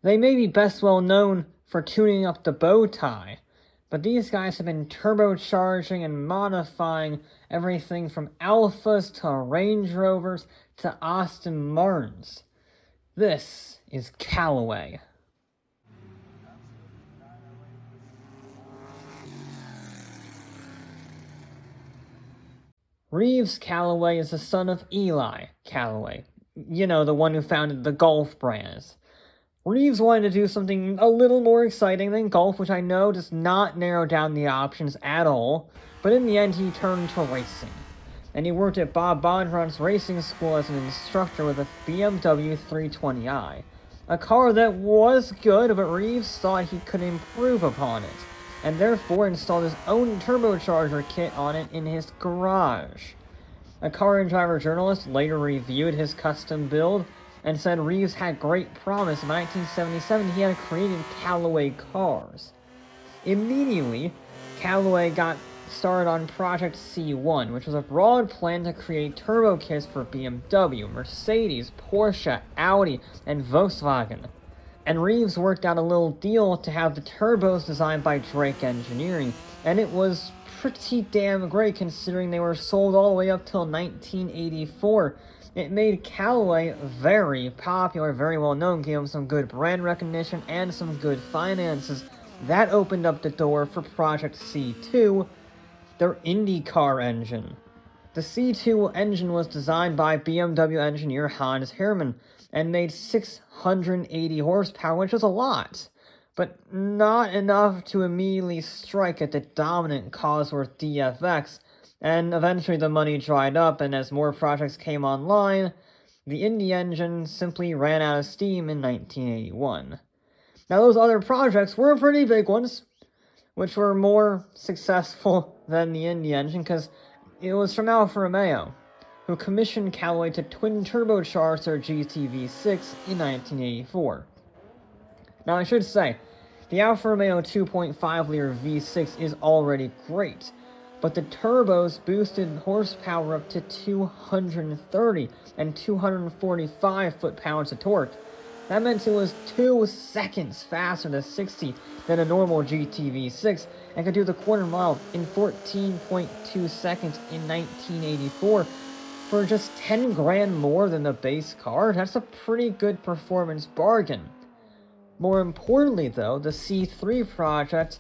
They may be best well known for tuning up the bow tie, but these guys have been turbocharging and modifying everything from Alphas to Range Rovers to Aston Martins. This is Callaway. Reeves Callaway is the son of Eli Callaway, you know, the one who founded the golf brands. Reeves wanted to do something a little more exciting than golf, which I know does not narrow down the options at all, but in the end he turned to racing. And he worked at Bob Bondurant's racing school as an instructor with a BMW 320i. A car that was good, but Reeves thought he could improve upon it, and therefore installed his own turbocharger kit on it in his garage. A Car and Driver journalist later reviewed his custom build and said Reeves had great promise. In 1977, he had created Callaway cars. Immediately, Callaway got started on Project C1, which was a broad plan to create turbo kits for BMW, Mercedes, Porsche, Audi, and Volkswagen. And Reeves worked out a little deal to have the turbos designed by Drake Engineering, and it was pretty damn great considering they were sold all the way up till 1984. It made Callaway very popular, very well known, gave them some good brand recognition and some good finances. That opened up the door for Project C2, their IndyCar engine. The C2 engine was designed by BMW engineer Hans Hermann and made 680 horsepower, which was a lot, but not enough to immediately strike at the dominant Cosworth DFX, and eventually the money dried up, and as more projects came online, the Indy engine simply ran out of steam in 1981. Now those other projects were pretty big ones, which were more successful than the Indy engine, because it was from Alfa Romeo, who commissioned Callaway to twin turbocharge their GT-V6 in 1984. Now I should say, the Alfa Romeo 2.5-liter V6 is already great, but the turbos boosted horsepower up to 230 and 245 foot-pounds of torque. That meant it was 2 seconds faster to 60 than a normal GT V6 and could do the quarter mile in 14.2 seconds in 1984 for just 10 grand more than the base car. That's a pretty good performance bargain. More importantly though, the C3 project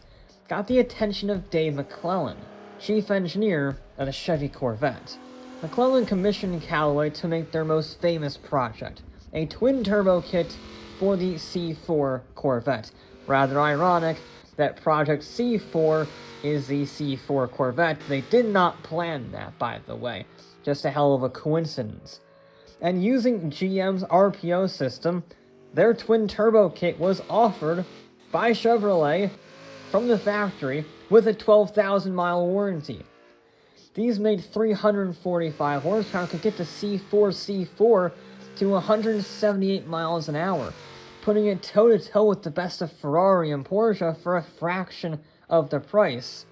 got the attention of Dave McClellan, chief engineer of the Chevy Corvette. McClellan commissioned Callaway to make their most famous project, a twin-turbo kit for the C4 Corvette. Rather ironic that Project C4 is the C4 Corvette. They did not plan that, by the way. Just a hell of a coincidence. And using GM's RPO system, their twin-turbo kit was offered by Chevrolet from the factory with a 12,000-mile warranty. These made 345 horsepower, could get the C4 to 178 miles an hour, putting it toe-to-toe with the best of Ferrari and Porsche for a fraction of the price.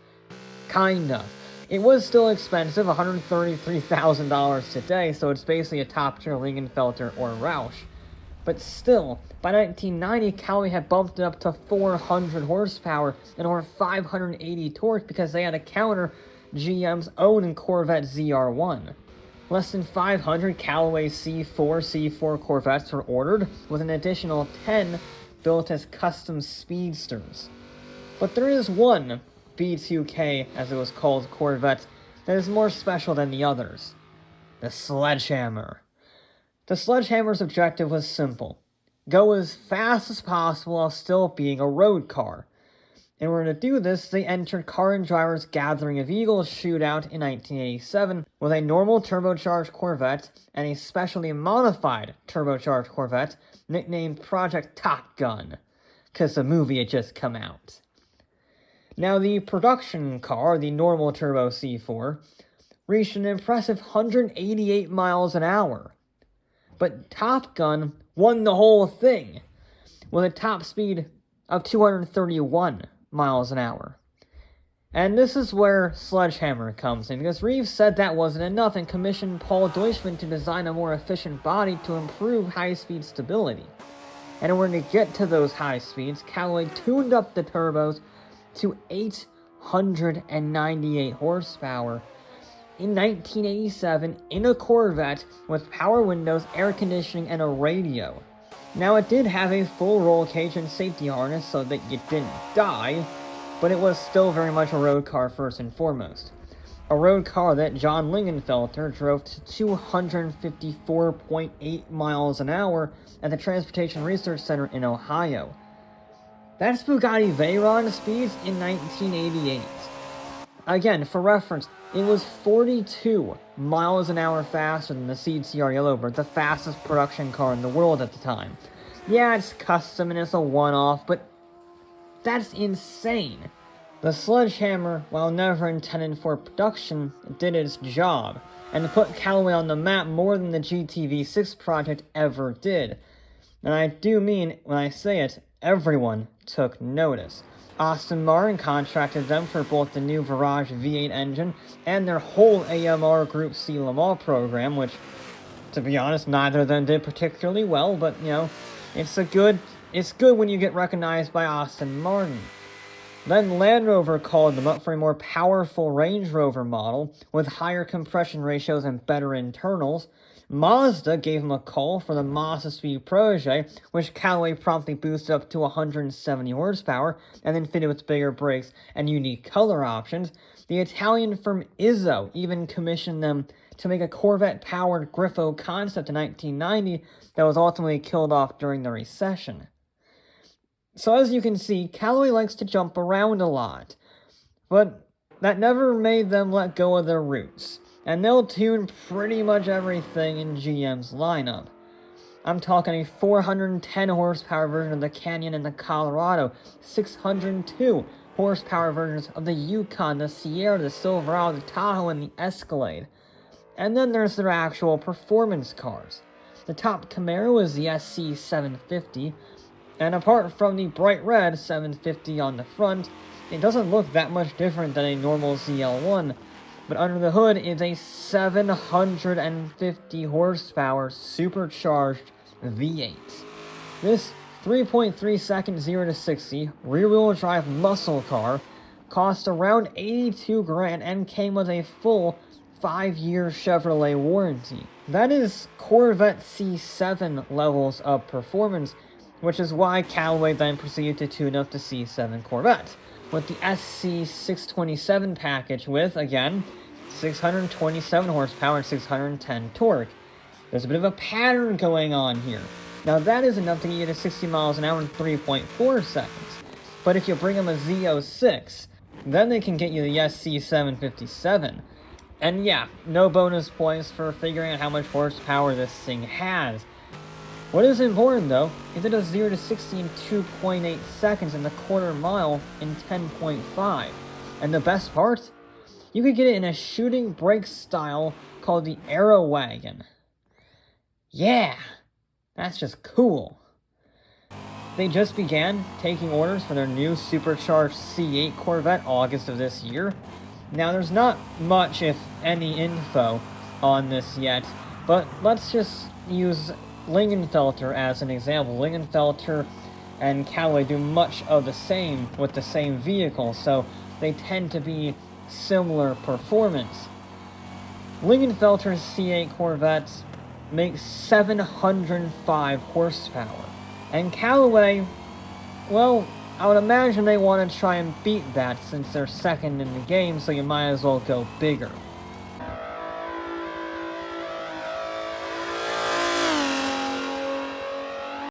Kind of. It was still expensive, $133,000 today, so it's basically a top-tier Lingenfelter or Roush. But still, by 1990, Callaway had bumped it up to 400 horsepower and over 580 torque because they had to counter GM's own Corvette ZR1. Less than 500 Callaway C4 Corvettes were ordered, with an additional 10 built as custom speedsters. But there is one B2K, as it was called, Corvette that is more special than the others: the Sledgehammer. The Sledgehammer's objective was simple: go as fast as possible while still being a road car. In order to do this, they entered Car and Driver's Gathering of Eagles shootout in 1987 with a normal turbocharged Corvette and a specially modified turbocharged Corvette nicknamed Project Top Gun, because the movie had just come out. Now, the production car, the normal turbo C4, reached an impressive 188 miles an hour. But Top Gun won the whole thing, with a top speed of 231 miles an hour. And this is where Sledgehammer comes in, because Reeves said that wasn't enough and commissioned Paul Deutschman to design a more efficient body to improve high-speed stability. And in order to get to those high speeds, Callaway tuned up the turbos to 898 horsepower in 1987 in a Corvette with power windows, air conditioning, and a radio. Now, it did have a full roll cage and safety harness so that you didn't die, but it was still very much a road car first and foremost. A road car that John Lingenfelter drove to 254.8 miles an hour at the Transportation Research Center in Ohio. That's Bugatti Veyron speeds in 1988. Again, for reference, it was 42 miles an hour faster than the CTR Yellowbird, the fastest production car in the world at the time. Yeah, it's custom and it's a one-off, but that's insane. The sledgehammer, while never intended for production, did its job, and put Callaway on the map more than the GTV6 project ever did. And I do mean, when I say it, everyone took notice. Aston Martin contracted them for both the new Virage V8 engine and their whole AMR Group C Le Mans program, which, to be honest, neither of them did particularly well, but, you know, it's good when you get recognized by Aston Martin. Then Land Rover called them up for a more powerful Range Rover model with higher compression ratios and better internals. Mazda gave him a call for the Mazda Speed Protege, which Callaway promptly boosted up to 170 horsepower and then fitted with bigger brakes and unique color options. The Italian firm Izzo even commissioned them to make a Corvette-powered Griffo concept in 1990 that was ultimately killed off during the recession. So as you can see, Callaway likes to jump around a lot, but that never made them let go of their roots. And they'll tune pretty much everything in GM's lineup. I'm talking a 410 horsepower version of the Canyon and the Colorado, 602 horsepower versions of the Yukon, the Sierra, the Silverado, the Tahoe, and the Escalade. And then there's their actual performance cars. The top Camaro is the SC750, and apart from the bright red 750 on the front, it doesn't look that much different than a normal ZL1. But under the hood is a 750 horsepower supercharged V8. This 3.3 second 0 to 60 rear-wheel drive muscle car cost around $82,000 and came with a full 5-year Chevrolet warranty. That is Corvette C7 levels of performance, which is why Callaway then proceeded to tune up the C7 Corvette with the SC627 package with, again, 627 horsepower and 610 torque. There's a bit of a pattern going on here. Now that is enough to get you to 60 miles an hour in 3.4 seconds. But if you bring them a Z06, then they can get you the SC757. And yeah, no bonus points for figuring out how much horsepower this thing has. What is important though, is it does 0 to 60 in 2.8 seconds and the quarter mile in 10.5. And the best part? You could get it in a shooting brake style called the Aero Wagon. Yeah, that's just cool. They just began taking orders for their new supercharged C8 Corvette August of this year. Now there's not much, if any, info on this yet, but let's just use Lingenfelter as an example. Lingenfelter and Callaway do much of the same with the same vehicle, so they tend to be similar performance. Lingenfelter's C8 Corvettes make 705 horsepower, and Callaway, well, I would imagine they want to try and beat that since they're second in the game, so you might as well go bigger.